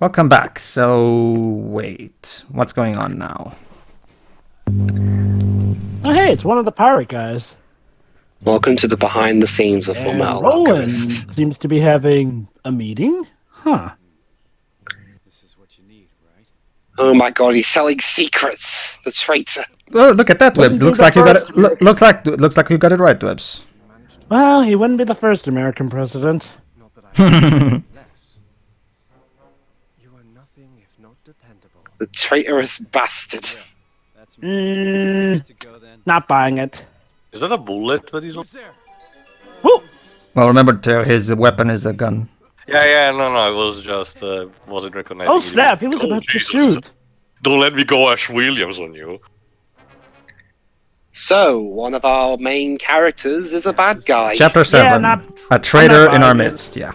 Welcome back. So, wait. What's going on now? Oh, hey, it's one of the pirate guys. Welcome to the behind the scenes of Full Metal Roland Alchemist. seems to be having a meeting. Huh. This is what you need, right? Oh my god, he's selling secrets. The traitor. Oh, look at that, Wouldn't Dwebs. be Looks the like you got first it. American- Looks like you got it right, Dwebs. Well, he wouldn't be the first American president. Not that I less. You are nothing if not dependable. The traitorous bastard. That's Mm, to go then. not buying it. Is that a bullet that he's on? Who's there? Woo! Well, remember, his weapon is a gun. Yeah, no, it was just, wasn't recognizing. Oh snap! He was about to Jesus. shoot. Don't let me go Ash Williams on you. So, one of our main characters is a bad guy. Chapter 7. not- a traitor I'm not in our buying it. midst, yeah.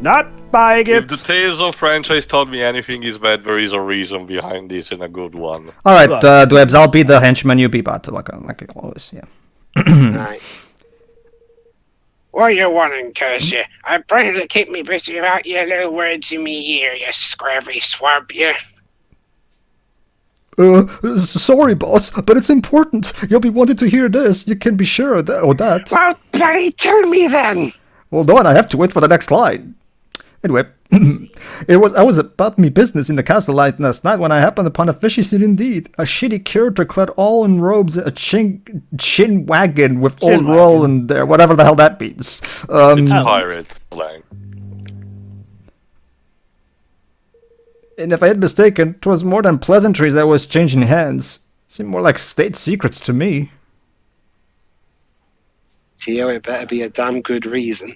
Not buying If it. the Tales of franchise taught me anything, is that there is a reason behind this and a good one. Alright, Look. Dwebs, I'll be the henchman, you be bot, like always, yeah. Right. What you wanting, curse you? I'm trying to keep me busy about your little words in me ear, you scurvy swamp, you. Sorry, boss, but it's important. You'll be wanting to hear this. You can be sure of that. Or that. Well, bloody tell me then! Well, no, and I have to wait for the next line. Anyway, I was about me business in the castle last night when I happened upon a fishy scene indeed. A shitty character clad all in robes, a chin wagon with old wagon. Roland there, whatever the hell that means. It's Oh. pirate slang. And if I had mistaken, 'twas more than pleasantries that was changing hands. Seemed more like state secrets to me. Tio, it better be a damn good reason.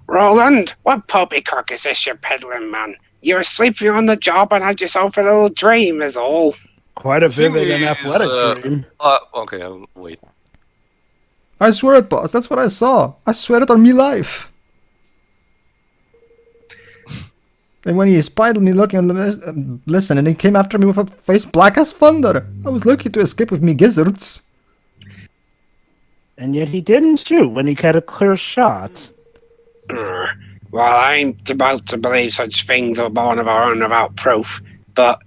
Roland, what poppycock is this you're peddling, man? You're sleeping on the job and had yourself a little dream, is all. Quite a thing vivid and is, athletic dream. Okay, wait. I swear it, boss. That's what I saw. I swear it on me life. And when he spied me looking and listen, and he came after me with a face black as thunder. I was lucky to escape with me gizzards. And yet he didn't shoot when he had a clear shot. Well, I ain't about to believe such things are born of our own without proof, but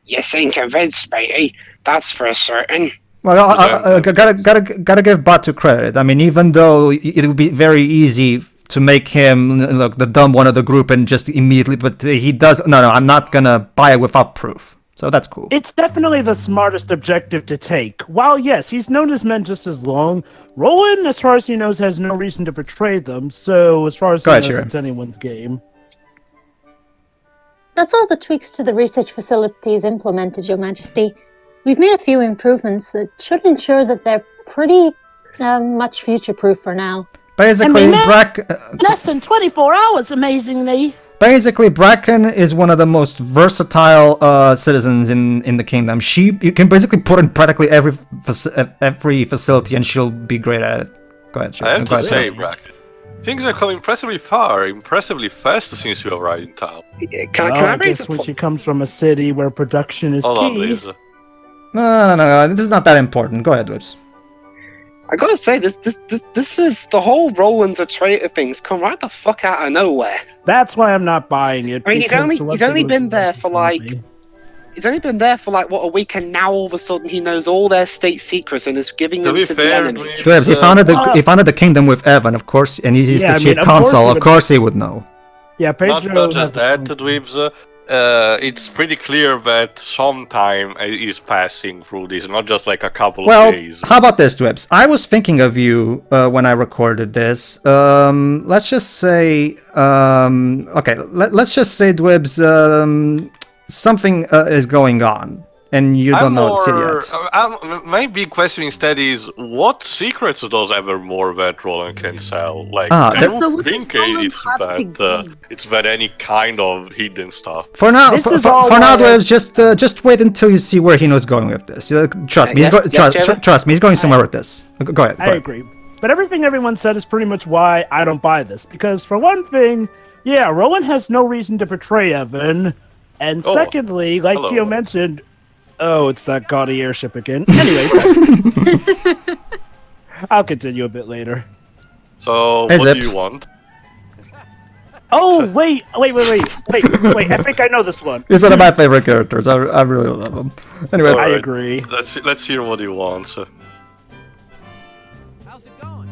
you seem convinced, matey. That's for certain. Well, I gotta give Bot to credit. I mean, even though it would be very easy to make him look the dumb one of the group and just immediately, but he does. No, I'm not gonna buy it without proof. So that's cool. It's definitely the smartest objective to take. While yes, he's known his men just as long, Roland, as far as he knows, has no reason to betray them. So as far as he Go ahead, knows, Sharon. it's anyone's game. That's all the tweaks to the research facilities implemented, Your Majesty. We've made a few improvements that should ensure that they're pretty much future-proof for now. Basically, And we Bracken. Less than 24 hours, amazingly. Basically, Bracken is one of the most versatile citizens in the kingdom. You can basically put in practically every facility, and she'll be great at it. Go ahead, Sharon. I have Go to ahead. say, Bracken, things have come impressively far, impressively fast since you arrived in town. Can Well, I I raise guess a when point? she comes from a city where production is Hold on, key. please. No, this is not that important. Go ahead, Woods. I gotta say, this is the whole Roland's a traitor thing's come right the fuck out of nowhere. That's why I'm not buying it. I mean, he's because only Celeste been was there for like he's only been there for like what, a week, and now all of a sudden he knows all their state secrets and is giving To them be to the fair, enemy. Dwebs, he founded the kingdom with Evan, of course, and he's Yeah, the I chief mean, of course consul. he Of would- course, he would know. Yeah, Pedro Not just has that, Dweebs, it's pretty clear that some time is passing through this, not just like a couple Well, of days. how about this, Dwebs? I was thinking of you when I recorded this. Let's just say, okay, let's just say, Dwebs, something is going on, and you don't know the city yet. My big question instead is, what secrets does Evermore that Roland can sell? Like, Ah, I there- So don't what does think Roland it's have to that it's that any kind of hidden stuff. For now, This is for all now, why- Dwebs, just wait until you see where he knows going with this. Trust me, trust me, he's going somewhere with this. Go ahead. I agree. But everything everyone said is pretty much why I don't buy this. Because for one thing, yeah, Roland has no reason to betray Evan. And Oh, secondly, like hello. Tio mentioned, oh, it's that gaudy airship again. Anyway, I'll continue a bit later. So, Hey, what Zip. do you want? Oh, wait. I think I know this one. He's one of my favorite characters. I really love him. Anyway, I Alright, agree. Let's hear what he wants. How's it going?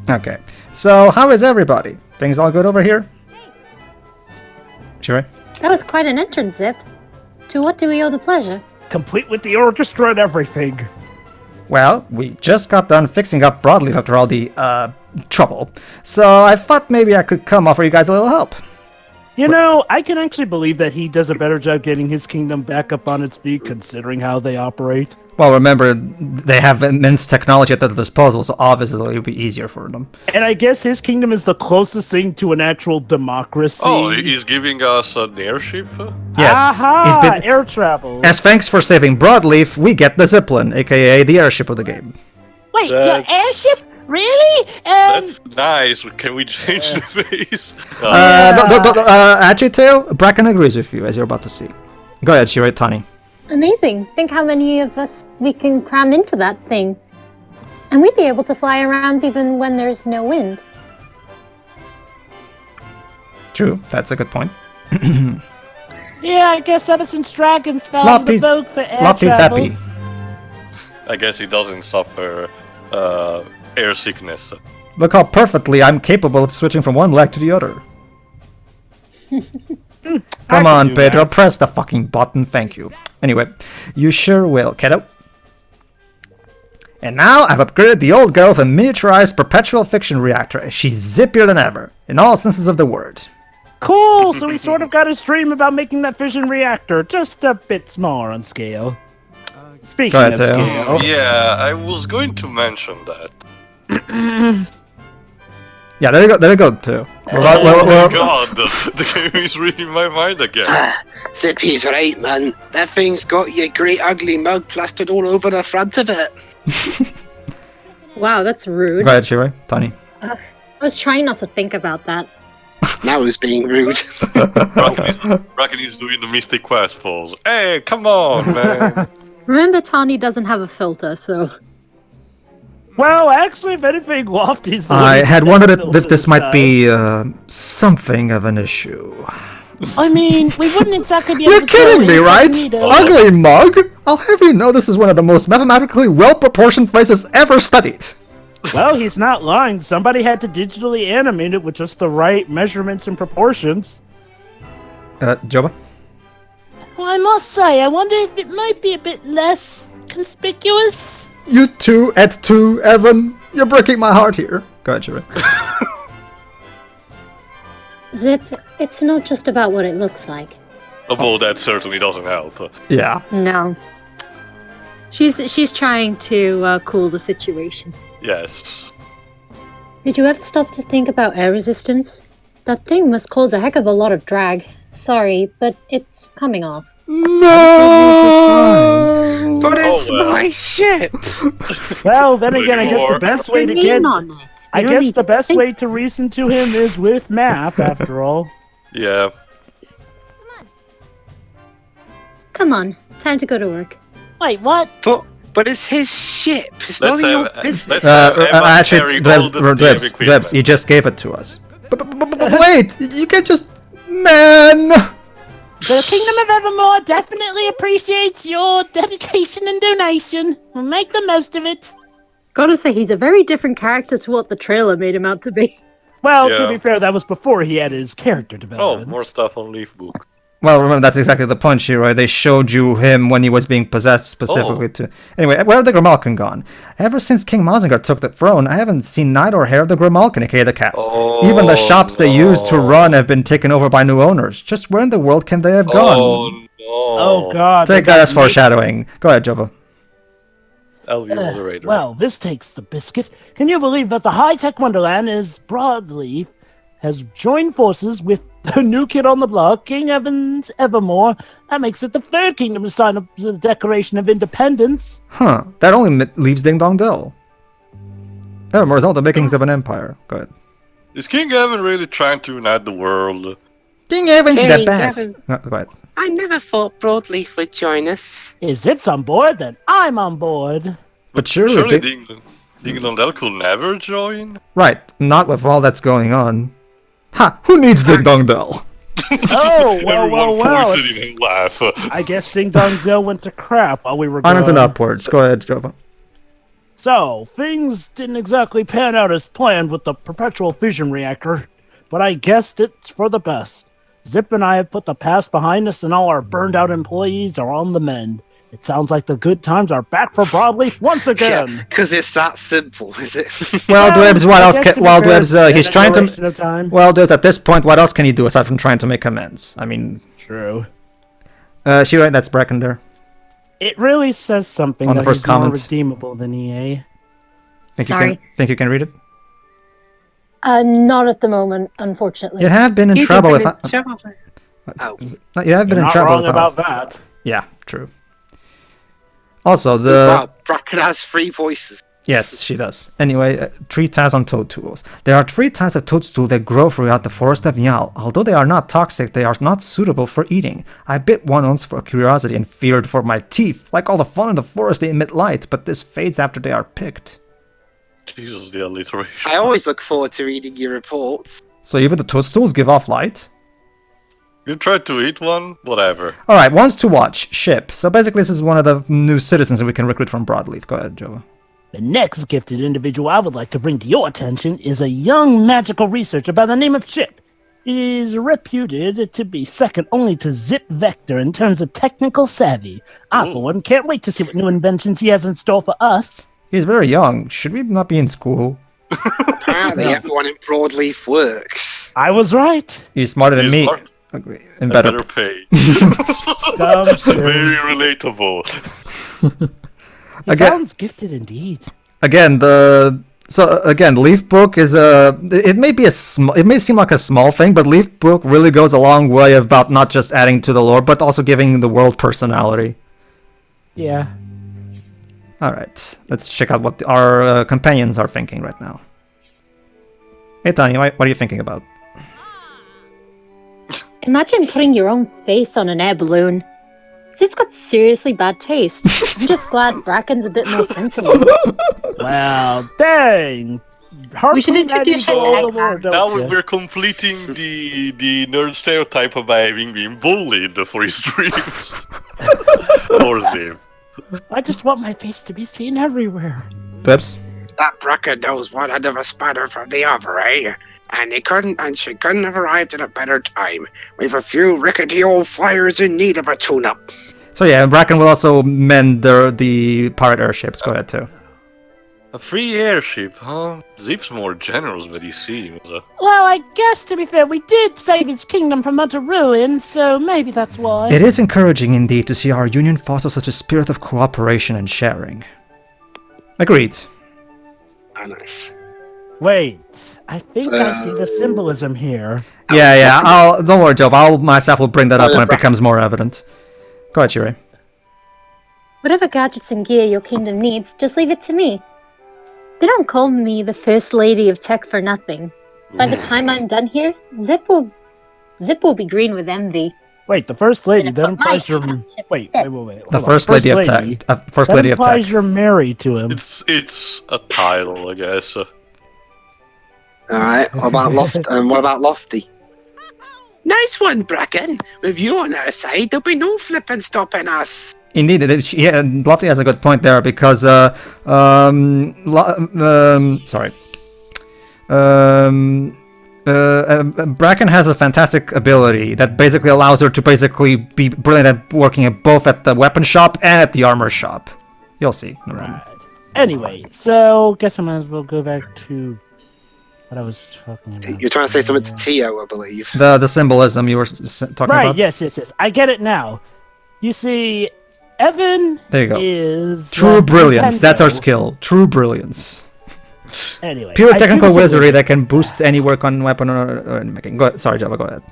okay. So, how is everybody? Things all good over here? Sure. That was quite an entrance, Zip. To what do we owe the pleasure? Complete with the orchestra and everything. Well, we just got done fixing up Broadleaf after all the, trouble. So I thought maybe I could come offer you guys a little help. You know, I can actually believe that he does a better job getting his kingdom back up on its feet, considering how they operate. Well, remember, they have immense technology at their disposal, so obviously it'll be easier for them. And I guess his kingdom is the closest thing to an actual democracy. Oh, he's giving us an airship? Yes, Aha! Air travel. as thanks for saving Broadleaf, we get the Zippelin, aka the airship of the game. Wait, That's- your airship? Really? That's nice. Can we change the face? Agito, Bracken agrees with you, as you're about to see. Go ahead, Shirei Tani. Amazing. Think how many of us we can cram into that thing. And we'd be able to fly around even when there's no wind. True, that's a good point. Yeah, I guess ever since dragons found Lofty's- the vogue for air Lofty's travel. happy. I guess he doesn't suffer air sickness. Look how perfectly I'm capable of switching from one leg to the other. Come on, do Pedro, that. press the fucking button, thank you. Anyway, you sure will, kiddo. And now I've upgraded the old girl with a miniaturized perpetual fiction reactor. She's zippier than ever, in all senses of the word. Cool, so he sort of got his dream about making that fission reactor just a bit smaller on scale. Speaking Go ahead, of Theo. scale, Yeah, I was going to mention that. Yeah, there you go, too. Oh my god, the game is reading my mind again. Zippy's right, man. That thing's got your great ugly mug plastered all over the front of it. Wow, that's rude. Go ahead, Shirei, Tani. I was trying not to think about that. Now who's being rude? Bracken is doing the Mystic Quest pose. Hey, come on, man. Remember, Tani doesn't have a filter, so... well, actually, if anything, Lofty's... I had wondered if this might be something of an issue. I mean, we wouldn't exactly be You're able to throw kidding me, in right? incognito. Ugly mug? I'll have you know this is one of the most mathematically well-proportioned faces ever studied. Well, he's not lying. Somebody had to digitally animate it with just the right measurements and proportions. Joba? Well, I must say, I wonder if it might be a bit less conspicuous. You two at two, Evan. You're breaking my heart here. Go ahead, Shirei. Zip, it's not just about what it looks like. Although that certainly doesn't help. Yeah. No. She's trying to cool the situation. Yes. Did you ever stop to think about air resistance? That thing must cause a heck of a lot of drag. Sorry, but it's coming off. No! But it's well. my ship! Well, then again, I guess the best way to get... on it. I You don't guess need the to best think- way to reason to him is with math, after all. Yeah. Come on, time to go to work. Wait, what? But it's his ship. It's not Let's your have, business. let's have Emma Actually, carry all the damn Dwebs, equipment. you just gave it to us. But wait, you can't just... Man! The Kingdom of Evermore definitely appreciates your dedication and donation. We'll make the most of it. Gotta say, he's a very different character to what the trailer made him out to be. Well, Yeah. to be fair, that was before he had his character Oh, development. more stuff on Leaf Book. Well, remember, that's exactly the point, Shiroi. They showed you him when he was being possessed specifically to... Anyway, where have the Grimalkin gone? Ever since King Mazinger took the throne, I haven't seen night or hair of the Grimalkin, aka the cats. Even the shops they used to run have been taken over by new owners. Just where in the world can they have gone? Oh no. Oh, God. Take they that got as foreshadowing. Go ahead, Jova. I'll be moderator. Well, this takes the biscuit. Can you believe that the high-tech wonderland is Broadleaf has joined forces with the new kid on the block, King Evan's Evermore? That makes it the third kingdom to sign up to the Declaration of Independence. Huh, that only leaves Ding-Dong Dell. Evermore is all the makings of an empire. Go ahead. Is King Evan really trying to unite the world? King Evan's the King best. Evan. Go ahead. I never thought Broadleaf would join us. If Zip's on board, then I'm on board. But surely... Ding-Dong Dell could never join? Right, not with all that's going on. Ha! Who needs Ding-Dong Dell? Oh, Everyone well. pointed in and laughed. I guess Ding-Dong Dell went to crap while we were gone. Onwards and upwards. Go ahead, Jova. So, things didn't exactly pan out as planned with the perpetual fission reactor, but I guessed it's for the best. Zip and I have put the past behind us, and all our burned-out employees are on the mend. It sounds like the good times are back for Broadleaf once again. Because it's that simple, is it? Well, Dwebs, what I else guess can... to be Well, fair, Dwebs, he's in a trying duration to... of time. Well, Dwebs, at this point, what else can he do aside from trying to make amends? I mean... True. She right, that's Bracken there. It really says something On the that first he's more comment. redeemable than EA. Think Sorry. you can read it? Not at the moment, unfortunately. You have been in trouble if I... Oh. You have been You're in not trouble wrong if I about was- that. Yeah, true. Also, Wow, Bracken has 3 voices. Yes, she does. Anyway, 3 types on toad tools. There are 3 types of toadstool that grow throughout the forest of Yal. Although they are not toxic, they are not suitable for eating. I bit one once for curiosity and feared for my teeth. Like all the fun in the forest, they emit light, but this fades after they are picked. Jesus, the alliteration. I always look forward to reading your reports. So even the toadstools give off light? You tried to eat one? Whatever. Alright, ones to watch. Ship. So basically this is one of the new citizens that we can recruit from Broadleaf. Go ahead, Jova. The next gifted individual I would like to bring to your attention is a young magical researcher by the name of Chip. He is reputed to be second only to Zip Vector in terms of technical savvy. I, Ooh. for one, can't wait to see what new inventions he has in store for us. He's very young. Should we not be in school? Apparently everyone in Broadleaf works. I was right. He's smarter than He's me. smart. Agree. And And better. better pay. Come soon. Very relatable. He Again- sounds gifted indeed. Again, Leaf Book is it may be it may seem like a small thing, but Leaf Book really goes a long way about not just adding to the lore, but also giving the world personality. Yeah. All right, let's check out what our companions are thinking right now. Hey, Tanya, what are you thinking about? Imagine putting your own face on an air balloon. It's got seriously bad taste. I'm just glad Bracken's a bit more sensible. Well, dang. We should introduce her to Eggman. Now we're completing the nerd stereotype by having been bullied for his dreams. Poor Zim. I just want my face to be seen everywhere. Pips? That Bracken knows one end of a spider from the other, eh? And she couldn't have arrived at a better time. We've a few rickety old flyers in need of a tune-up. So yeah, Bracken will also mend the pirate airships. Go ahead too. A free airship, huh? Zip's more generous than he seems. Well, I guess to be fair, we did save his kingdom from utter ruin, so maybe that's why. It is encouraging indeed to see our union foster such a spirit of cooperation and sharing. Agreed. Ah, nice. Wait, I think I see the symbolism here. Yeah. Don't worry, Joe. I myself will bring that up when it becomes more evident. Go ahead, Shirei. Whatever gadgets and gear your kingdom needs, just leave it to me. They don't call me the First Lady of Tech for nothing. By the time I'm done here, Zip will be green with envy. Wait, the first lady, Gonna that put implies my you're... hand on Wait. The hold on. first lady of tech. First That lady of implies tech. you're married to him. It's a title, I guess. Alright, what about Lofty? Nice one, Bracken. With you on our side, there'll be no flipping stopping us. Indeed, Lofty has a good point there because Bracken has a fantastic ability that basically allows her to basically be brilliant at working at both at the weapon shop and at the armor shop. You'll see. Right. Anyway, so guess I might as well go back to what I was talking about. You're trying to say something to Tio, I believe. The symbolism you were talking Right, about. yes. I get it now. You see, Evan There you go. is... True brilliance. Nintendo. That's our skill. True brilliance. Anyway. Pure I see technical the wizardry symbolism. that can boost any work on weapon or making. Go ahead. Sorry, Java. Go ahead.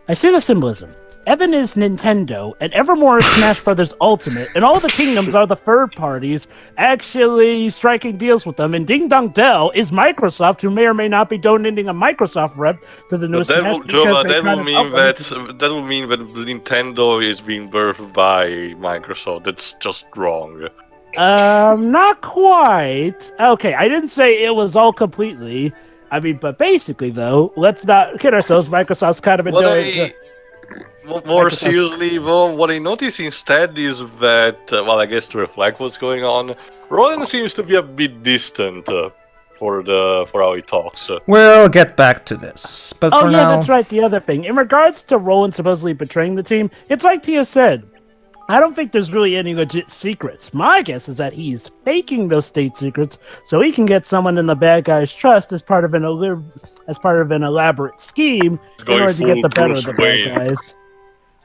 I see the symbolism. Evan is Nintendo, and Evermore is Smash Brothers Ultimate, and all the kingdoms are the third parties actually striking deals with them. And Ding-Dong Dell is Microsoft, who may or may not be donating a Microsoft rep to the But newest that Smash will, because Jova, they that kind will of mean up- that will mean that Nintendo is being birthed by Microsoft. That's just wrong. Not quite. Okay, I didn't say it was all completely. I mean, but basically, though, let's not kid ourselves. Microsoft's kind of enjoying. More Microsoft's- seriously, well, what I notice instead is that, well, I guess to reflect what's going on, Roland seems to be a bit distant for how he talks. We'll get back to this, but Oh for yeah, now, that's right. The other thing, in regards to Roland supposedly betraying the team, it's like Tia said. I don't think there's really any legit secrets. My guess is that he's faking those state secrets so he can get someone in the bad guy's trust as part of an elaborate scheme in Going order to get full the better of Bruce the Wayne. bad guys.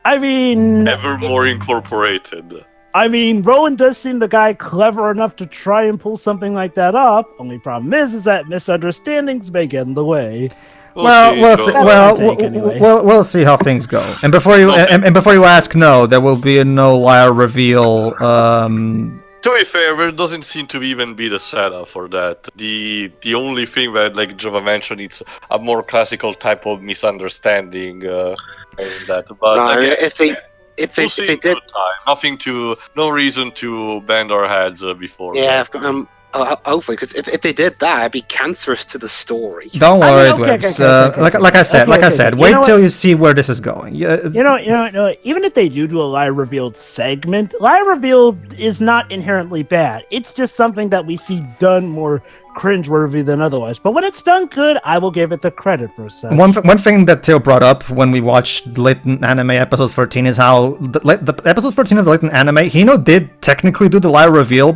I mean, Evermore Incorporated. Roland does seem the guy clever enough to try and pull something like that off. Only problem is that misunderstandings may get in the way. we'll see. That's Well, my take anyway. we'll see how things go. And before you and before you ask, no, there will be a no liar reveal. To be fair, there doesn't seem to even be the setup for that. The only thing that, like Java mentioned, it's a more classical type of misunderstanding. But No, again, if we'll they see in did, good time. No reason to bend our heads before. yeah, hopefully, because if they did that, it'd be cancerous to the story. Don't worry, okay, Dwibs. okay. Like I said, Okay. wait You know till what? you see where this is going. You know, even if they do a lie revealed segment, lie revealed is not inherently bad. It's just something that we see done more cringeworthy than otherwise. But when it's done good, I will give it the credit for a second. One thing that Theo brought up when we watched Latent Anime episode 13 is how the episode 13 of the Latent Anime, he did technically do the lie reveal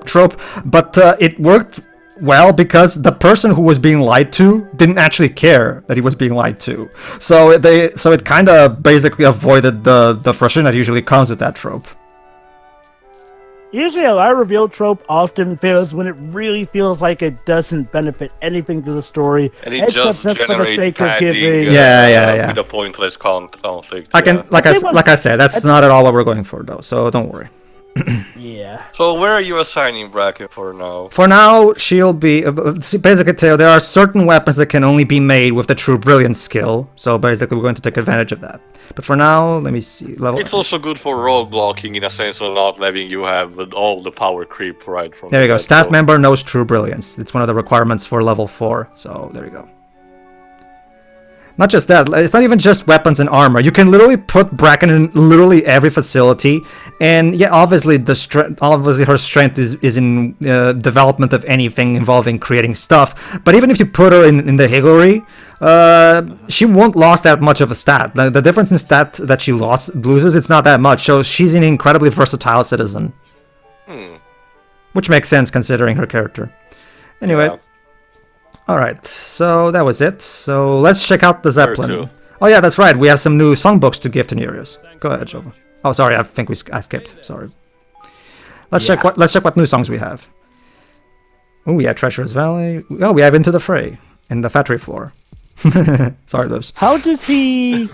trope, but it worked well because the person who was being lied to didn't actually care that he was being lied to. So it kind of basically avoided the frustration that usually comes with that trope. Usually, a lie reveal trope often fails when it really feels like it doesn't benefit anything to the story, And it except just just for the generates sake of padding, giving. Yeah. with a pointless conflict. I can yeah. like I said, that's not at all what we're going for though. So don't worry. Yeah. So where are you assigning Bracken for now? For now, she'll be basically. Theo, there are certain weapons that can only be made with the True Brilliance skill. So basically, we're going to take advantage of that. But for now, let me see. It's also good for roll blocking in a sense of not letting you have all the power creep right from There you go. the Staff get-go. member knows True Brilliance. It's one of the requirements for level 4. So there you go. Not just that, it's not even just weapons and armor. You can literally put Bracken in literally every facility, and yeah, obviously her strength is in development of anything involving creating stuff. But even if you put her in the Hillary, she won't lose that much of a stat. The difference in stat that she loses, it's not that much. So she's an incredibly versatile citizen, which makes sense considering her character. Anyway. Yeah. Alright, so that was it. So let's check out the Zeppelin. too. Oh yeah, that's right. We have some new songbooks to give to Nereus. Go ahead, Jova. Oh, sorry. I think I skipped. Sorry. Let's check what new songs we have. Oh, yeah, Treacherous Valley. Oh, we have Into the Fray and the Factory Floor. Sorry, those. How does he?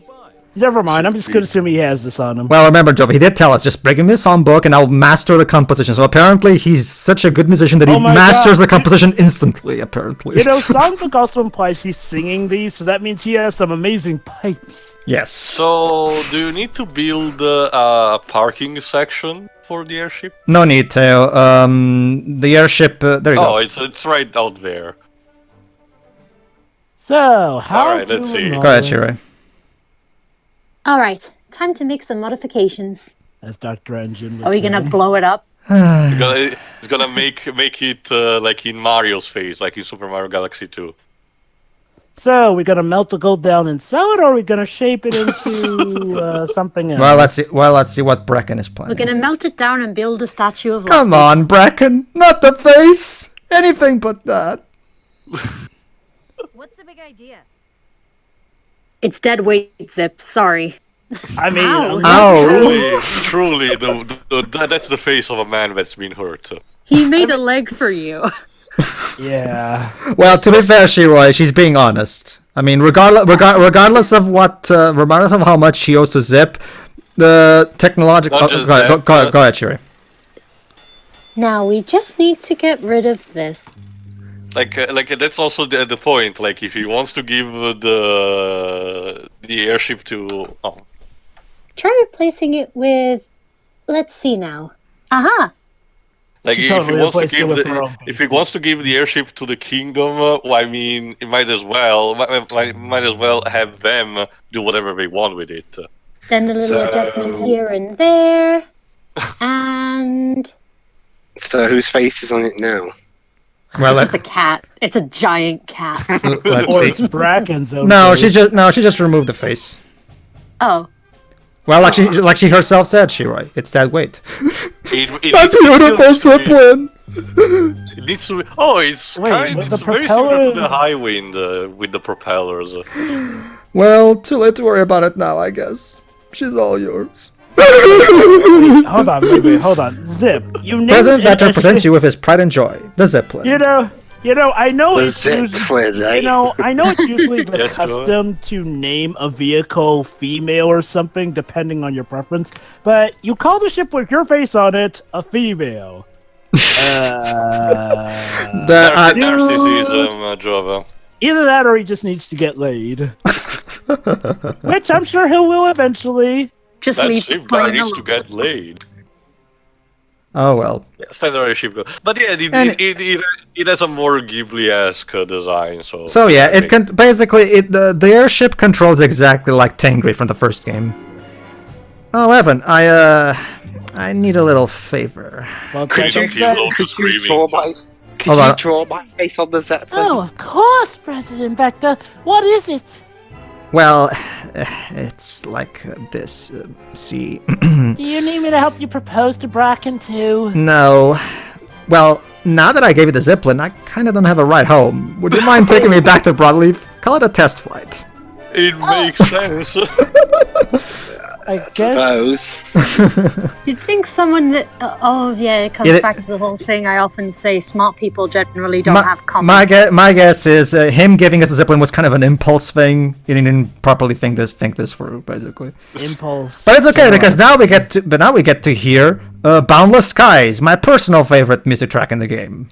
Never mind. I'm just gonna assume he has this on him. Well, remember, Jova, he did tell us, just bring him his songbook and I'll master the composition. So apparently he's such a good musician that he Oh my masters God. the composition instantly, apparently. You know, songbook also implies he's singing these, so that means he has some amazing pipes. Yes. So, do you need to build a parking section for the airship? No need, Theo. The airship, there you Oh, go. it's right out there. So, how Alright, let's do see. we Go ahead, Shirei. Alright, time to make some modifications. As Dr. Engine would Are we gonna say. blow it up? It's gonna make it like in Mario's face, like in Super Mario Galaxy 2. So, we're gonna melt the gold down and sell it, or are we gonna shape it into something else? Well, let's see what Bracken is We're planning. gonna melt it down and build a statue of Come Loki. on, Bracken, not the face. Anything but that. What's the big idea? It's dead weight, Zip. Sorry. I mean, Ow. Ow. Truly, that's the face of a man that's been hurt. He made a leg for you. yeah. Well, to be fair, Shiroi, she's being honest. I mean, regardless of how much she owes to Zip, the technological. Not Go just ahead, that, go ahead, Shiroi. Now we just need to get rid of this. Like that's also the point. Like if he wants to give the airship to Try replacing it with... Let's see now. Aha! Like She if totally he wants to replaced it give with her own if he wants to give the airship to the kingdom, well, I mean, it might as well have them do whatever they want with it. Then a little So- adjustment here and there. And So whose face is on it now? Well, it's just a cat. It's a giant cat. let's Or see. it's Bracken's own No, face. she just removed the face. Oh. Well, like she herself said, Shiroi, it's that weight. It My needs to beautiful still be- Zippelin! It needs to be. Oh, it's Wait, with the it's very similar to the propeller- high wind with the propellers. Well, too late to worry about it now, I guess. She's all yours. Hold on, wait, hold on. Zip, you named President it Vector as- presents you with his pride and joy, the Zeppelin. You know, I know The it's usually, Zeppelin, eh? I know it's usually the Yes, go ahead. custom to name a vehicle female or something, depending on your preference. But you call the ship with your face on it a female. The- Narcissism, Java. Either that, or he just needs to get laid. Which I'm sure he will eventually. Just That leave the ship guy plane needs to alone. get laid. Oh well. Yeah, standard airship guy. But yeah, And- it has a more Ghibli-esque design. So Yeah, I it think- can basically the airship controls exactly like Tengri from the first game. Oh, Evan, I need a little favor. Well, it's Could like you, I said, could you draw my Hold on. draw my face on the Zeppelin? Oh, of course, President Vector. What is it? Well, it's like this. See, Do you need me to help you propose to Bracken too? no. Well, now that I gave you the Zippelin, I kind of don't have a ride home. Would you mind taking me back to Broadleaf? Call it a test flight. It makes sense. I guess. Suppose. You'd think someone that. Oh, yeah, it comes Yeah, back to the whole thing. I often say smart people generally don't My, have common my guess is him giving us a Zippelin was kind of an impulse thing. He didn't properly think this through, basically. Impulse. But it's okay because now we get to hear "Boundless Skies," my personal favorite music track in the game.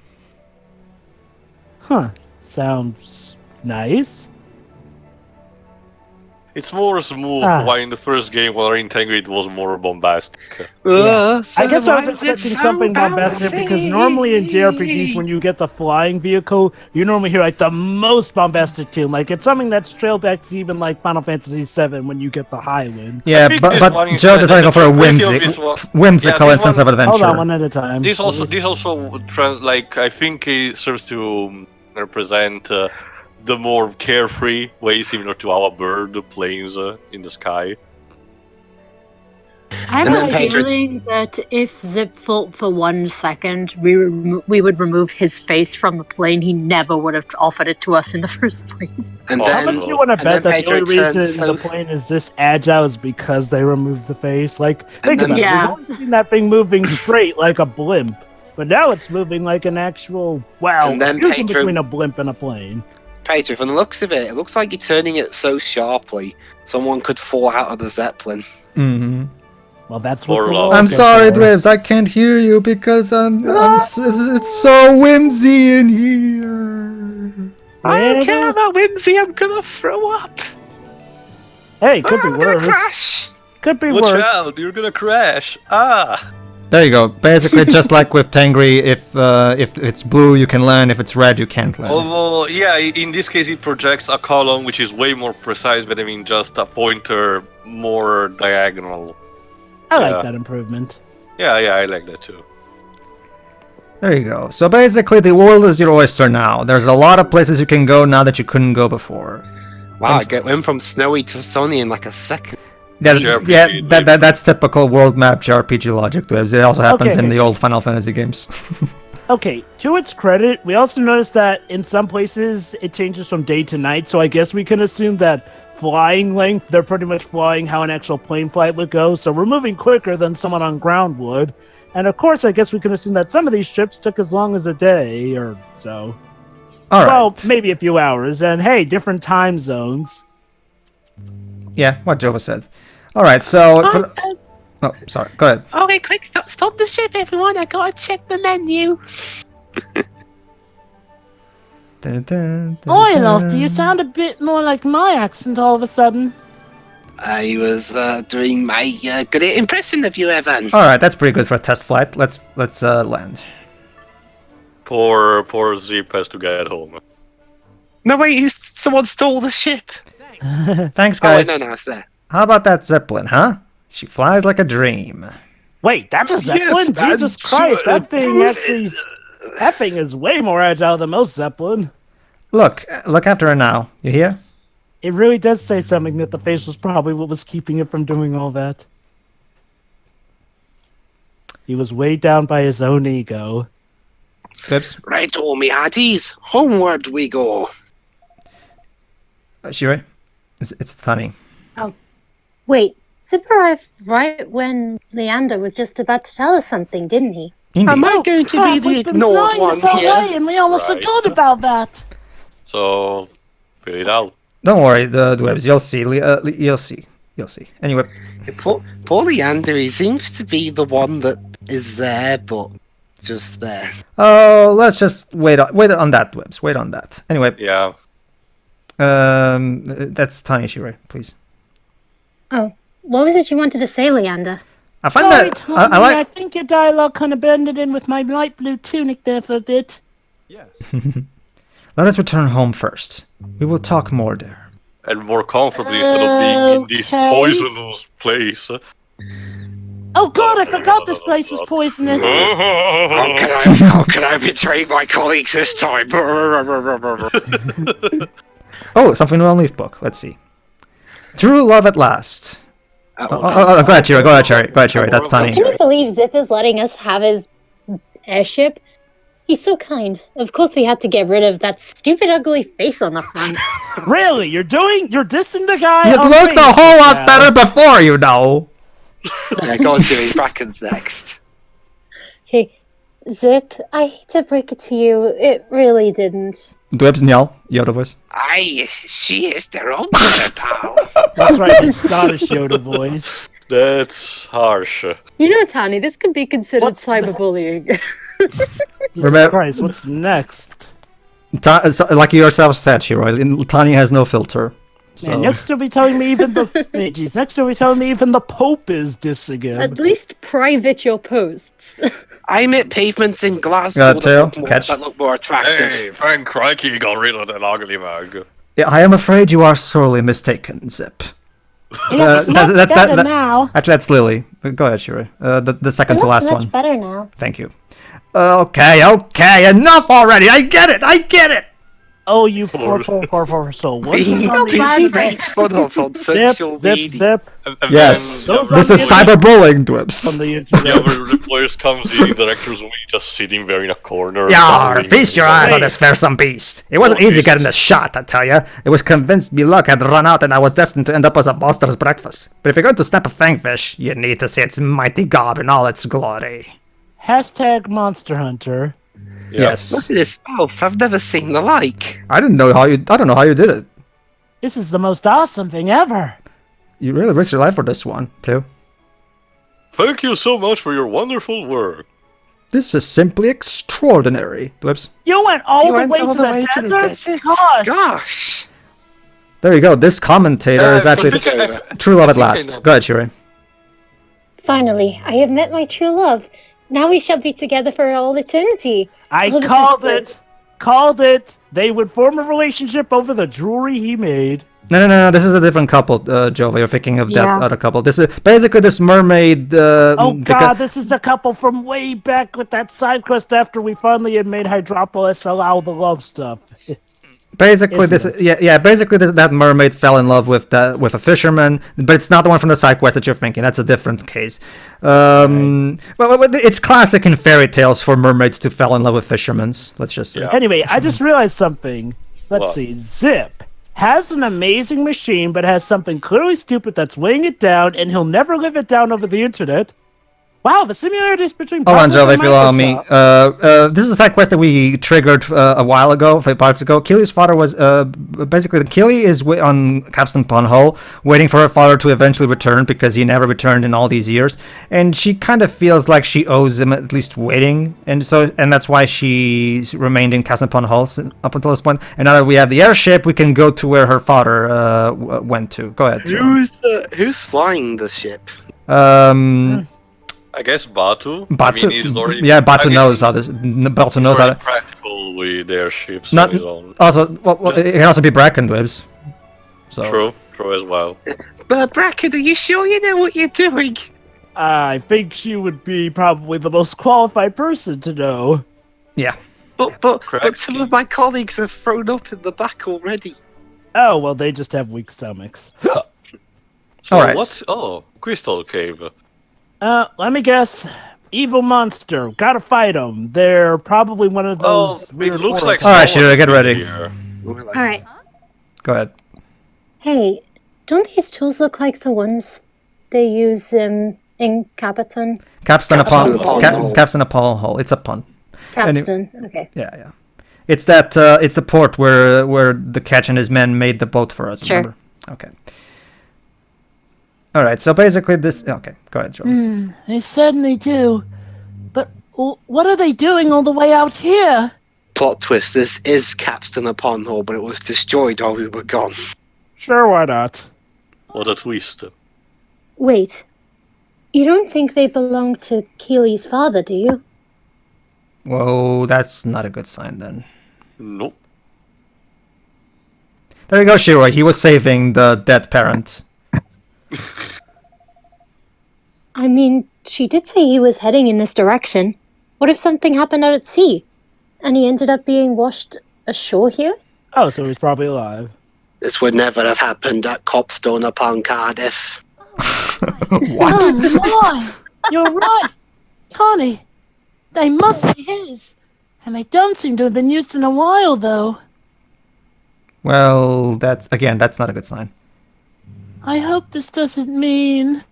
Huh. Sounds nice. It's more smooth, Ah. while in the first game, while in Tengri, it was more bombastic. I guess I was expecting something bombastic because normally in JRPGs, when you get the flying vehicle, you normally hear like the most bombastic tune. Like it's something that's trailed back to even like Final Fantasy VII when you get the high wind. Yeah, think but this one is Joe the decided to go for a tranquility of this one- whimsical Yeah, and this one- sense of adventure. Hold on, one at a time. This also I think it serves to represent the more carefree way, similar to our bird planes in the sky. I have And a then Pedro- feeling that if Zip thought for 1 second we would remove his face from the plane, he never would have offered it to us in the first place. And Oh, How then, much do you want to and bet then that the Pedro only turns reason so- the plane is this agile is because they removed the face? Like, think then- about Yeah. it. We've only seen that thing moving straight like a blimp, but now it's moving like an actual, wow, And then fusion Pedro- between a blimp and a plane. Pedro, from the looks of it looks like you're turning it so sharply, someone could fall out of the Zeppelin. hmm Well, that's Or what the love. laws I'm go sorry, for. Dwibs, I can't hear you because it's so whimsy in here. I don't Yeah. care about whimsy, I'm gonna throw up! Hey, could be I'm gonna worse. crash! Could be Watch worse. out, you're gonna crash! Ah! There you go. Basically, just like with Tengri, if it's blue, you can land. If it's red, you can't land. Although, yeah, in this case it projects a column which is way more precise, but I mean just a pointer more diagonal. I like Yeah. that improvement. Yeah, I like that too. There you go. So basically, the world is your oyster now. There's a lot of places you can go now that you couldn't go before. Wow, I went from snowy to sunny in like a second. JRPG, That's typical world map JRPG logic, Dwibs. It also happens Okay. in the old Final Fantasy games. Okay, to its credit, we also noticed that in some places it changes from day to night, so I guess we can assume that flying length, they're pretty much flying how an actual plane flight would go, so we're moving quicker than someone on ground would. And of course, I guess we can assume that some of these trips took as long as a day or so. All right. Well, maybe a few hours, and hey, different time zones. Yeah, what Jova said. All right, so... Oh, sorry. Go ahead. Okay, quick, stop the ship, everyone. I gotta check the menu. Oi, Lofty, you sound a bit more like my accent all of a sudden. I was doing my great impression of you, Evan. All right, that's pretty good for a test flight. Let's land. Poor Zip has to get home. No, wait, someone stole the ship. Thanks, Oh, wait, guys. no, it's there. How about that Zippelin, huh? She flies like a dream. Wait, that's a Zeppelin? Yeah, Jesus that's Christ, true. that thing actually... That thing is way more agile than most Zeppelin. Look after her now. You hear? It really does say something that the face was probably what was keeping it from doing all that. He was weighed down by his own ego. Clips? Right, all me hearties, homeward we go. Shirei? It's Tunny. Wait, Zip arrived right when Leander was just about to tell us something, didn't he? Am Indeed. I going to be Crap, the we've been ignored flying one this whole here? way and we almost Right. forgot about that. So, fill it out. Don't worry, the Dwebs. You'll see. You'll see. You'll see. Anyway, Poor Leander, he seems to be the one that is there, but just there. oh, let's just wait on that, Dwebs. Wait on that. Anyway, Yeah. that's Tunny, Shirei, please. Oh, what was it you wanted to say, Leander? I find Sorry, that Tommy, I I like. think your dialogue kind of blended in with my light blue tunic there for a bit. Yes. Let us return home first. We will talk more there. And more comfortably instead of being in this Okay. poisonous place. Oh god, I forgot this place was poisonous. How can I betray my colleagues this time? Oh, something on Leaf Book. Let's see. True love at last. Go ahead, Shirei. Go ahead, Shirei. That's Tunny. Can you believe Zip is letting us have his airship? He's so kind. Of course we had to get rid of that stupid ugly face on the front. Really? You're dissing the guy? It on looked a Facebook whole lot now. better before, you know. Yeah, go on, Jimmy. Bracken's next. Okay, Zip, I hate to break it to you, it really didn't. Dwebs and Yoda voice. Aye, she is their ultimate pal. That's right, his Scottish Yoda voice. That's harsh. You know, Tani, this could be considered What's that? cyberbullying. Jesus Remember- Christ, what's next? Like you yourself said, Shiroi, Tani has no filter. So. Man, next you'll be telling me even the next you'll be telling me even the Pope is dissing him. At least private your posts. I met pavements in Glasgow Tail, that catch. look more attractive. Hey, thank crikey you got rid of that ugly mug. Yeah, I am afraid you are sorely mistaken, Zip. Yeah, it's much better now. Actually, that's Lily. Go ahead, Shirei. The second It to looks last much one. better now. Thank you. Okay, enough already. I get it. Oh, you poor soul. What's Being this on the bad. made fun of on social Zip, media. zip. And Yes, then this is cyberbullying, From Dwibs. the the internet. other players comes in, director's way, just sitting there in a corner. Yar, wondering- feast your eyes on this fearsome beast. It wasn't easy getting the shot, I tell ya. It was convinced me luck had run out and I was destined to end up as a monster's breakfast. But if you're going to snap a fangfish, you need to see its mighty gob in all its glory. Hashtag Monster Hunter. Yeah. Yes. Look at this elf. I've never seen the like. I don't know how you did it. This is the most awesome thing ever. You really risked your life for this one, too. Thank you so much for your wonderful work. This is simply extraordinary, Dwibs. You went all You the went way all to the the way to the desert? desert? Gosh. Gosh. There you go. This commentator is actually true love at last. Go ahead, Shirei. Finally, I have met my true love. Now we shall be together for all eternity. I Oh, this is called good. it. Called it. They would form a relationship over the jewelry he made. No. This is a different couple, Jova. You're thinking of that Yeah. other couple. This is basically this mermaid. Oh god, this is the couple from way back with that side quest after we finally had made Hydropolis allow the love stuff. Basically, Isn't this basically that mermaid fell in love with a fisherman, but it's not the one from the side quest that you're thinking. That's a different case. Well, it's classic in fairy tales for mermaids to fall in love with fishermen. Let's just say. Yeah. Anyway, I just realized something. Let's What? see. Zip has an amazing machine, but has something clearly stupid that's weighing it down, and he'll never live it down over the internet. Wow, the similarities between. Hold on, Broadleaf Jova, and if you allow me. Microsoft. This is a side quest that we triggered a while ago, a few parts ago. Keely's father was basically Keely is on Capstan Pond Hull, waiting for her father to eventually return because he never returned in all these years, and she kind of feels like she owes him at least waiting, and that's why she remained in Capstan Pond Hull up until this point. And now that we have the airship, we can go to where her father went to. Go ahead, Joe. Who's flying the ship? I guess Batu. Batu, I mean, he's already, Batu knows how this. Batu knows how to. Practical with airships Not on his own. also. Well, it can also be Bracken Dibs. So. True as well. But Bracken, are you sure you know what you're doing? I think she would be probably the most qualified person to know. Yeah. But some of my colleagues have thrown up in the back already. Oh well, they just have weak stomachs. So All right. What? Oh, Crystal Cave. Let me guess. Evil monster. Gotta fight them. They're probably one of those. It weird looks like. All right, someone Shira, get ready. here. Alright. Go ahead. Hey, don't these tools look like the ones they use in Capitan? Capstan upon Hull. Capstan upon Hull. It's a pun. Capstan. Okay. Yeah. It's that. It's the port where the Catch and his men made the boat for us. Sure. Remember? Okay. All right. So basically, this. Okay. Go ahead, Joe. They certainly do. But what are they doing all the way out here? Plot twist, this is Capstan upon Hull, but it was destroyed while we were gone. Sure, why not? What a twist. Wait. You don't think they belong to Keely's father, do you? Whoa, that's not a good sign then. Nope. There you go, Shiroi. He was saving the dead parent. I mean, she did say he was heading in this direction. What if something happened out at sea? And he ended up being washed ashore here? Oh, so he's probably alive. This would never have happened at Copstone upon Cardiff. What? Oh my! You're right, Tawny. They must be his, and they don't seem to have been used in a while, though. Well, that's not a good sign. I hope this doesn't mean.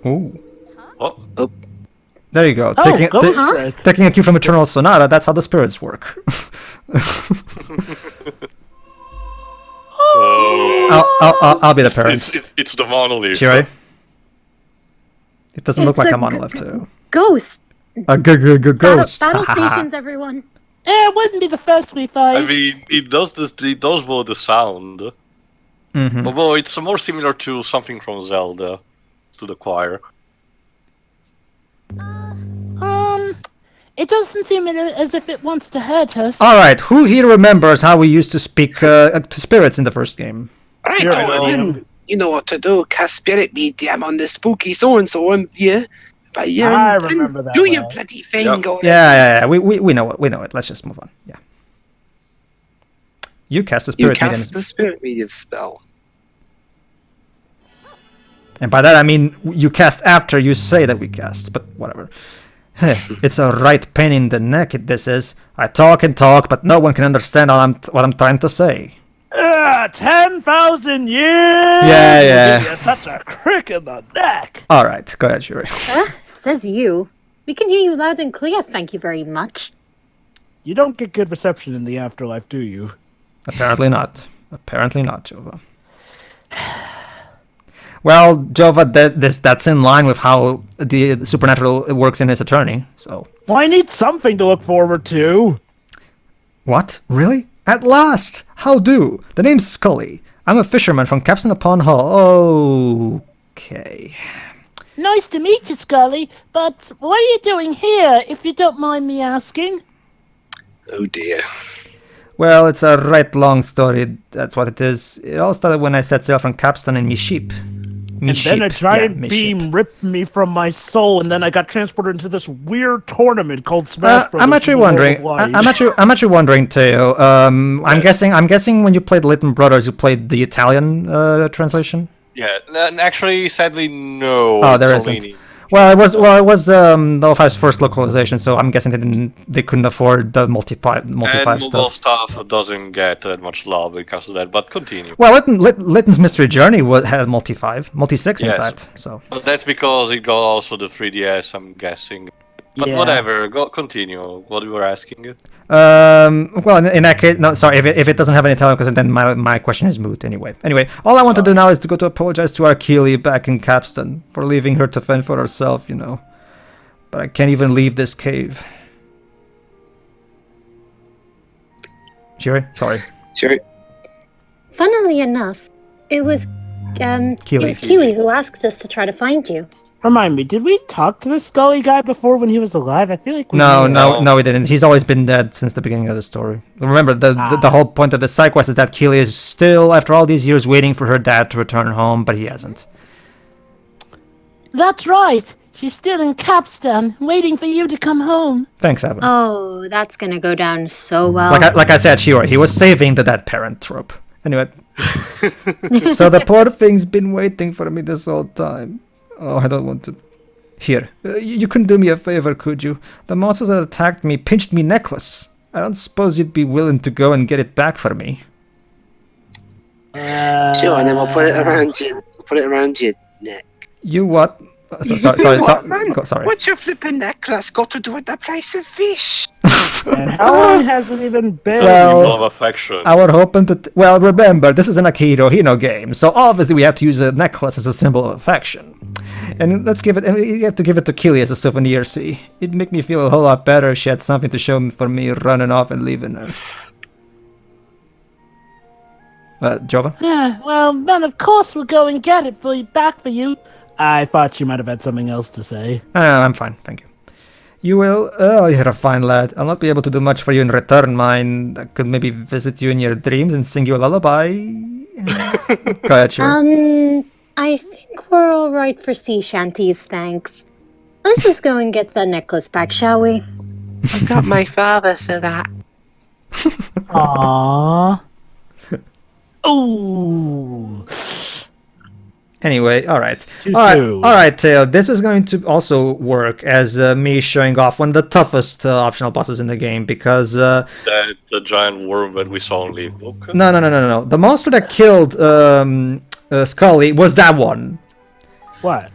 Ooh. Oh, There you go. Oh, ghost huh? trick. Taking a cue from Eternal Sonata, that's how the spirits work. I'll be the parent. it's the monolith. Shiroi? It doesn't look It's like a a monolith, too. Ghost! A ghost. Battle stations, everyone. It wouldn't be the first we fight. I mean, it does both the sound. Mhm. Although it's more similar to something from Zelda, to the choir. It doesn't seem as if it wants to hurt us. All right, who here remembers how we used to speak to spirits in the first game? Right, You're Gordon. You know what to do. Cast spirit medium on the spooky so-and-so and yeah. By your I remember that Do your well. bloody thing, Yep. Gordon. Yeah. We know it. We know it. Let's just move on. Yeah. You cast a You spirit cast medium, the spirit medium spell. and by that I mean you cast after you say that we cast. But whatever. It's a right pain in the neck. This is. I talk and talk, but no one can understand what I'm trying to say. 10,000 years! Yeah. Give you such a crick in the neck! All right, go ahead, Shuri. Huh? Says you. We can hear you loud and clear, thank you very much. You don't get good reception in the afterlife, do you? Apparently not. Apparently not, Jova. Well, Jova, that's in line with how the supernatural works in his attorney. So. Well, I need something to look forward to. What? Really? At last! How do? The name's Scully. I'm a fisherman from Capstan upon Hull. Okay. Nice to meet you, Scully, but what are you doing here, if you don't mind me asking? Oh dear. Well, it's a right long story. That's what it is. It all started when I set sail from Capstan in me sheep. And then a giant beam ripped me from my soul, and then I got transported into this weird tournament called Smash Bros. I'm actually wondering. I'm actually wondering too. I'm guessing when you played Little Brothers, you played the Italian translation. Yeah, and actually, sadly, no. Oh, there it's isn't. only- Well, it was Level 5's first localization, so I'm guessing they couldn't afford the multi-5 And mobile stuff. doesn't get much love because of that, but continue. Well, Litton's Mystery Journey had multi-6 in fact. So. But that's because it got also the 3DS, I'm guessing. But whatever, continue. What you were asking? Well, in that case, no, sorry. If it doesn't have any Telecos, then my question is moot anyway. Anyway, all I want to do now is to go to apologize to our Keely back in Capstan for leaving her to fend for herself, But I can't even leave this cave. Shiri, sorry. Sure. Funnily enough, it was Keely who asked us to try to find you. Remind me, did we talk to the Scully guy before when he was alive? I feel like we No, we didn't. He's always been dead since the beginning of the story. Remember, the whole point of the side quest is that Keely is still, after all these years, waiting for her dad to return home, but he hasn't. That's right. She's still in Capstan, waiting for you to come home. Thanks, Evan. Oh, that's gonna go down so well. Like I said, Shiori, he was saving the dead parent trope. Anyway. So the poor thing's been waiting for me this whole time. Oh, I don't want to. Here, you couldn't do me a favor, could you? The monsters that attacked me pinched me necklace. I don't suppose you'd be willing to go and get it back for me. Sure, and then we'll put it around you. Put it around your neck. You what? Sorry. What's your flipping necklace got to do with the price of fish? And how long has it even been? Symbol of affection. I were hoping to. Well, remember, this is an Akito Hino game, so obviously we have to use a necklace as a symbol of affection. And let's give it. And you have to give it to Keely as a souvenir. See, it'd make me feel a whole lot better if she had something to show for me running off and leaving her. Jova? Yeah, well, then of course we'll go and get it back for you. I thought you might have had something else to say. I'm fine, thank you. You will? Oh, you're a fine lad. I'll not be able to do much for you in return, mind. I could maybe visit you in your dreams and sing you a lullaby. Go ahead, sure. I think we're all right for sea shanties, thanks. Let's just go and get the necklace back, shall we? I got my father for that. Aww. Ooh. Anyway, alright. Too All soon. right, Tail. This is going to also work as me showing off one of the toughest optional bosses in the game because... the giant worm that we saw on Leaf. Okay. No. The monster that killed Scully was that one. What?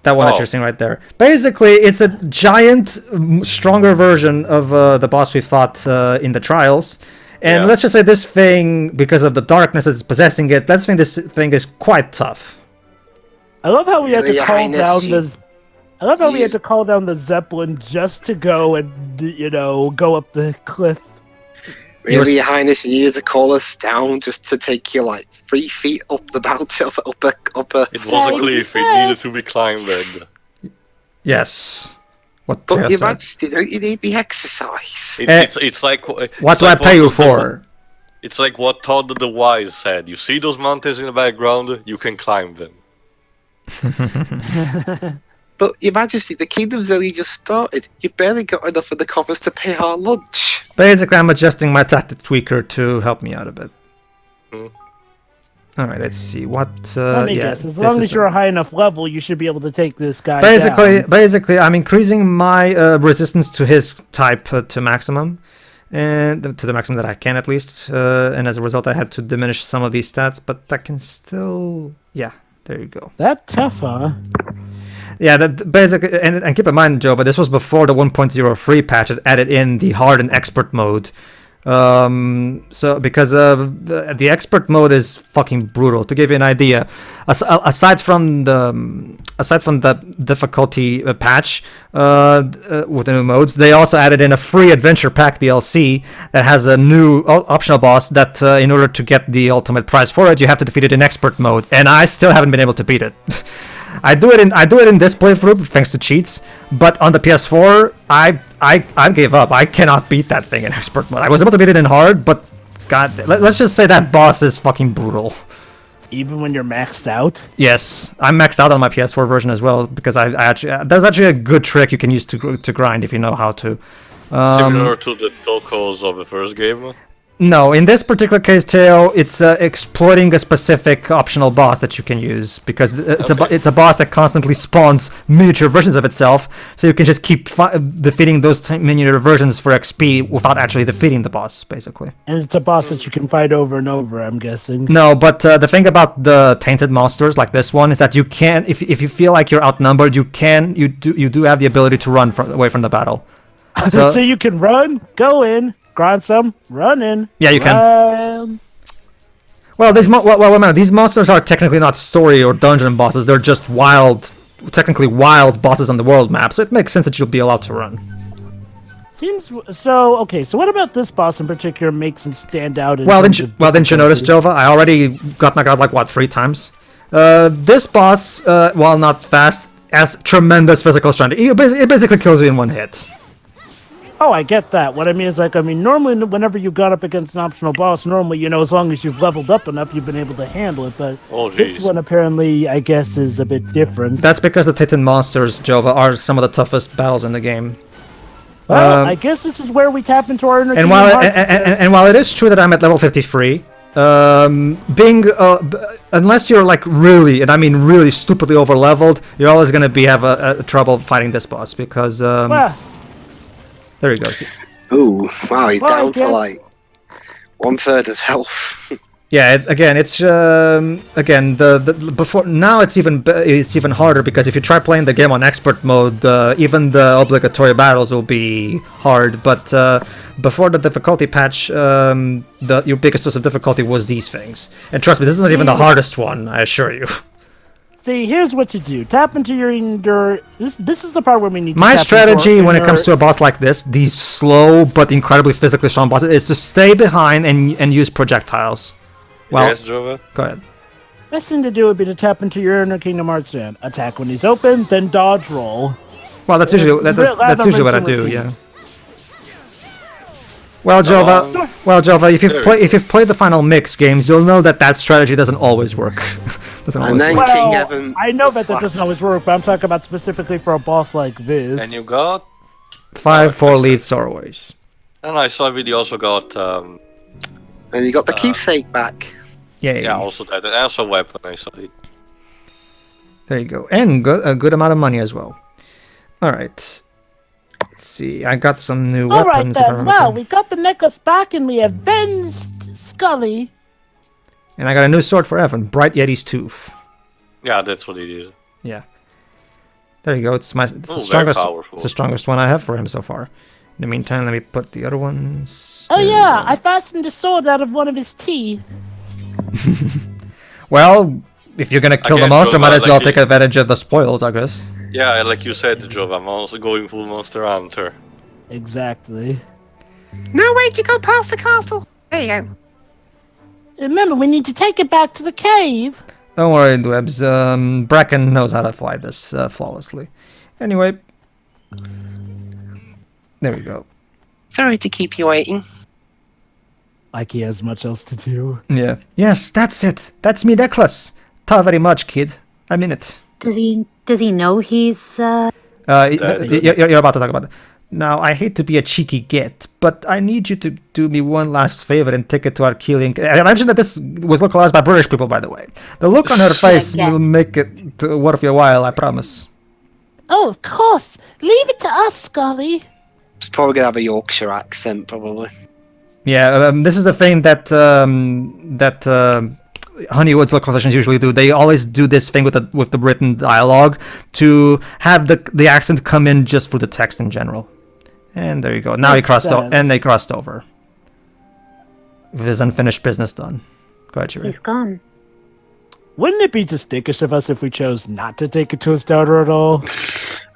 That one that you're seeing right there. Basically, it's a giant, stronger version of the boss we fought in the trials. And let's just say this thing, because of the darkness that's possessing it, this thing is quite tough. I love how we had to Your call Highness, down the. I love how we had to call down the Zeppelin just to go and go up the cliff. Really, Your Highness, you needed to call us down just to take you like 3 feet up the mountain, up a. It was a cliff. It needed to be climbed. Yes. What? But Your Majesty, don't you need the exercise? It's like. What do I pay you for? It's like what Todd the Wise said. You see those mountains in the background? You can climb them. But Your Majesty, the kingdom's only just started. You've barely got enough of the coffers to pay our lunch. Basically, I'm adjusting my tactic tweaker to help me out a bit. Alright, let's see. What, Let me guess. As long as you're a high enough level, you should be able to take this guy down. Basically, I'm increasing my resistance to his type to maximum. And to the maximum that I can, at least. And as a result, I had to diminish some of these stats. But I can still... Yeah, there you go. That tough, huh? Yeah, that basically... And keep in mind, Joe, but this was before the 1.03 patch that added in the hard and expert mode. So because the expert mode is fucking brutal. To give you an idea, aside from the difficulty patch with the new modes, they also added in a free adventure pack DLC that has a new optional boss that in order to get the ultimate prize for it, you have to defeat it in expert mode, and I still haven't been able to beat it. I do it in this playthrough thanks to cheats, but on the PS4 I gave up. I cannot beat that thing in expert mode. I was able to beat it in hard, but god, let's just say that boss is fucking brutal. Even when you're maxed out? Yes, I'm maxed out on my PS4 version as well because I actually there's actually a good trick you can use to grind if you know how to. Similar to the tokos of the first game. No, in this particular case, Teo, it's exploiting a specific optional boss that you can use, because it's a boss that constantly spawns miniature versions of itself, so you can just keep defeating those miniature versions for XP without actually defeating the boss, basically. And it's a boss that you can fight over and over, I'm guessing. No, but the thing about the tainted monsters like this one is that you can, if you feel like you're outnumbered, you do have the ability to run away from the battle. So you can run, go in, grind some, run in. Yeah, you can. Well, these monsters are technically not story or dungeon bosses. They're just technically wild bosses on the world map. So it makes sense that you'll be allowed to run. Seems so. Okay, so what about this boss in particular makes him stand out? Didn't you notice, Jova? I already got knocked out like 3 times. This boss, while not fast, has tremendous physical strength. It basically kills you in 1 hit. Oh, I get that. What I mean is, normally whenever you got up against an optional boss, normally, as long as you've leveled up enough, you've been able to handle it. But this one apparently, I guess, is a bit different. That's because the Titan monsters, Jova, are some of the toughest battles in the game. Well, I guess this is where we tap into our inner and while it is true that I'm at level 53, unless you're like really, and I mean really stupidly over leveled, you're always going to have a trouble fighting this boss because there he goes. Ooh, wow, he's down to like 1/3 of health. Yeah, it's before now it's even harder because if you try playing the game on expert mode, even the obligatory battles will be hard. But before the difficulty patch, your biggest source of difficulty was these things. And trust me, this isn't even the hardest one, I assure you. See, here's what you do. Tap into your endure. This is the part where we need to My strategy when it comes to a boss like this, these slow but incredibly physically strong bosses, is to stay behind and use projectiles. Well, yes, Jova? Go ahead. Best thing to do would be to tap into your inner Kingdom Hearts stand. Attack when he's open, then dodge roll. Well, that's usually what I do, yeah. Well, Jova, if you've played the final mix games, you'll know that strategy doesn't always work. I know that doesn't always work, but I'm talking about specifically for a boss like this. And you got 5 4-leaf Sorroways. And I saw you also got and you got the keepsake back. Yeah, also that, and also weapon. I saw it. There you go, and a good amount of money as well. All right. Let's see. I got some new weapons. Alright then, well, we got the necklace back and we avenged Scully. And I got a new sword for Evan, Bright Yeti's Tooth. Yeah, that's what it is. Yeah. There you go. It's the strongest one I have for him so far. In the meantime, let me put the other ones. Oh yeah, I fastened a sword out of one of his teeth. Well, if you're gonna kill the monster, might as well take advantage of the spoils, I guess. Yeah, like you said, Jova, I'm also going full Monster Hunter. Exactly. No way to go past the castle. There you go. Remember, we need to take it back to the cave. Don't worry, Dwebs. Bracken knows how to fly this flawlessly. Anyway. There we go. Sorry to keep you waiting. Like he has much else to do. Yeah. Yes, that's it. That's me necklace. Ta very much, kid. I mean it. Does he know he's You're about to talk about it. Now, I hate to be a cheeky git, but I need you to do me one last favor and take it to our Keeling. I mentioned that this was localized by British people, by the way. The look on her face will make it worth your while, I promise. Oh, of course. Leave it to us, Scully. She's probably gonna have a Yorkshire accent, probably. Yeah, this is the thing that Honeywood's localizations usually do. They always do this thing with the written dialogue to have the accent come in just through the text in general. And there you go. Now they crossed over. With his unfinished business done. Go ahead, Shiri. He's gone. Wouldn't it be just dickish of us if we chose not to take it to his daughter at all?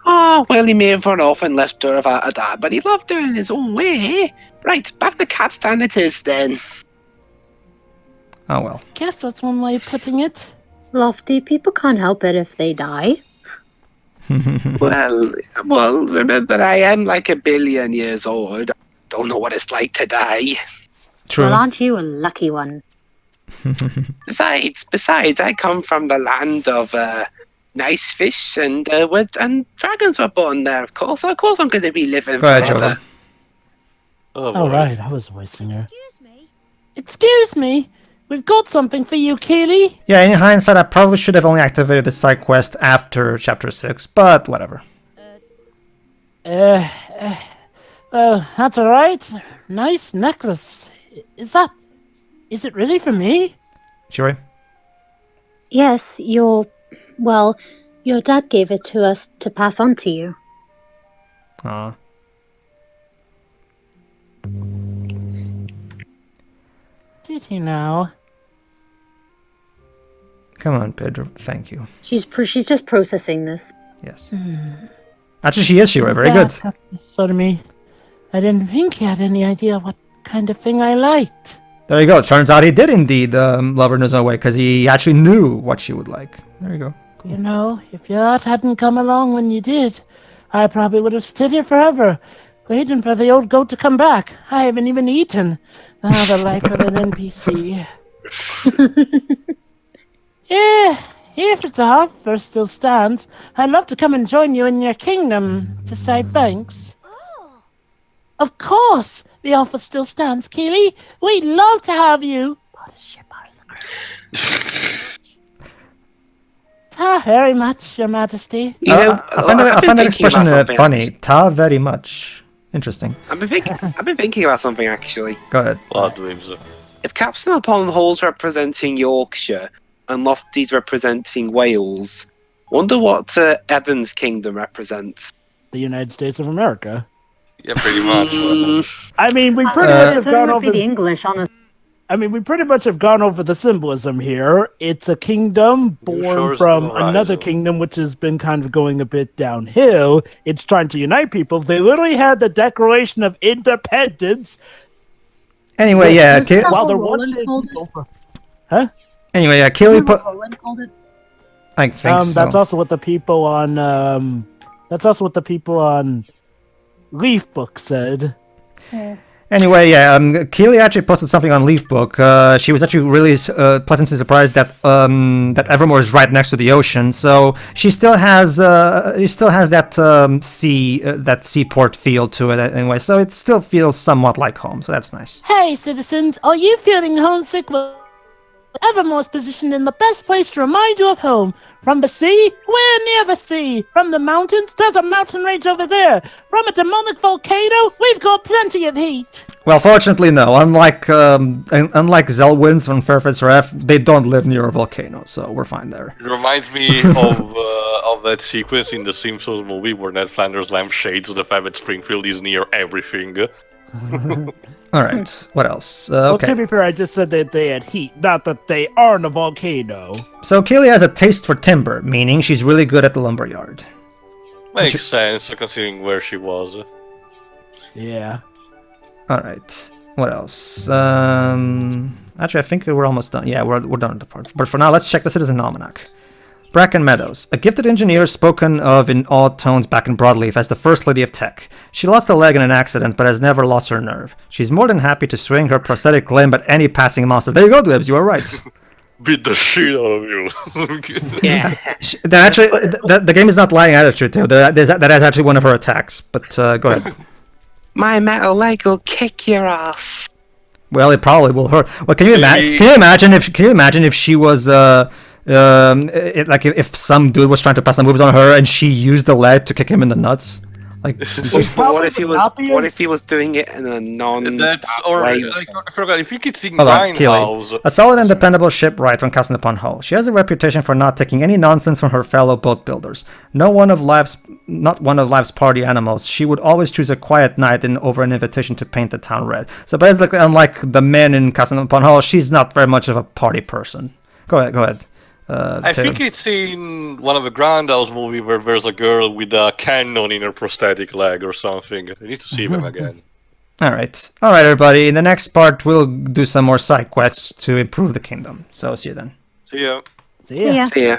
Oh, well, he may have run off and left her without a dad, but he loved her in his own way. Right, back to Capstan it is then. Oh well. Guess that's one way of putting it. Lofty, people can't help it if they die. Well, remember, I am like 1 billion years old. I don't know what it's like to die. True. Well, aren't you a lucky one? Besides, I come from the land of nice fish and dragons were born there, of course. So of course I'm going to be living Go ahead, forever. Jordan. Oh, All right, I was voicing her. Excuse me, Excuse me. We've got something for you, Keely. Yeah, in hindsight, I probably should have only activated the side quest after Chapter 6, but whatever. That's alright. Nice necklace. Is it really for me? Shuri? Yes, your dad gave it to us to pass on to you. Aw. Did he now? Come on, Pedro. Thank you. She's just processing this. Yes. Actually, she is Shuri. Very good. Sort of me. I didn't think he had any idea what kind of thing I liked. There you go. Turns out he did indeed love her in his own way, because he actually knew what she would like. There you go. Cool. You know, if your art hadn't come along when you did, I probably would have stood here forever, waiting for the old goat to come back. I haven't even eaten. Ah, the life of an NPC. Yeah, if the offer still stands, I'd love to come and join you in your kingdom to say thanks. Of course, the offer still stands, Keely. We'd love to have you. Pull the ship out of the ground. Very much, Your Majesty. I find that expression funny. Ta very much. Interesting. I've been thinking about something actually. Go ahead. Broadleaf. If Captain upon Hall's representing Yorkshire and Lofty's representing Wales, wonder what Evan's kingdom represents. The United States of America. Yeah, pretty much. I mean, we pretty much have gone over the English, honestly. I mean, we pretty much have gone over the symbolism here. It's a kingdom born from another kingdom, which has been kind of going a bit downhill. It's trying to unite people. They literally had the Declaration of Independence. Anyway, yeah. While they're watching people. Huh? Anyway, yeah. Keely put. I think so. That's also what the people on. That's also what the people on Leaf Book said. Anyway, yeah, Keely actually posted something on Leafbook. She was actually really pleasantly surprised that that Evermore is right next to the ocean, so she still has that seaport feel to it anyway. So it still feels somewhat like home. So that's nice. Hey, citizens, are you feeling homesick? Well, Evermore's positioned in the best place to remind you of home. From the sea, we're near the sea. From the mountains, there's a mountain range over there. From a demonic volcano, we've got plenty of heat. Well, fortunately, no. Unlike Zelwins from Fairfax Ref, they don't live near a volcano, so we're fine there. It reminds me of that sequence in the Simpsons movie where Ned Flanders lampshades the fact that Springfield is near everything. All right. What else? Well, Okay. to be fair, I just said that they had heat, not that they aren't a volcano. So Keely has a taste for timber, meaning she's really good at the lumberyard. Makes sense, considering where she was. Yeah. All right. What else? Actually, I think we're almost done. Yeah, we're done with the part. But for now, let's check the Citizen Almanac. Bracken Meadows, a gifted engineer spoken of in awed tones back in Broadleaf as the First Lady of Tech. She lost a leg in an accident, but has never lost her nerve. She's more than happy to swing her prosthetic limb at any passing monster. There you go, Dwebs, you are right. Beat the shit out of you. Yeah. The game is not lying at you, too. That is actually one of her attacks. But go ahead. My metal leg will kick your ass. Well, it probably will hurt. Well, can you imagine if she was if some dude was trying to pass some moves on her and she used the leg to kick him in the nuts? Like, what if he was doing it in a I forgot. If you could see hold on, Grindhouse. Keely. A solid and dependable shipwright when casting upon Hull. She has a reputation for not taking any nonsense from her fellow boat builders. Not one of life's party animals. She would always choose a quiet night over an invitation to paint the town red. So basically, unlike the men in casting upon Hull, she's not very much of a party person. Go ahead. I think it's in one of the Grindhouse movies where there's a girl with a cannon in her prosthetic leg or something. I need to see them again. All right, everybody. In the next part, we'll do some more side quests to improve the kingdom. So see you then. See ya. See ya. See ya.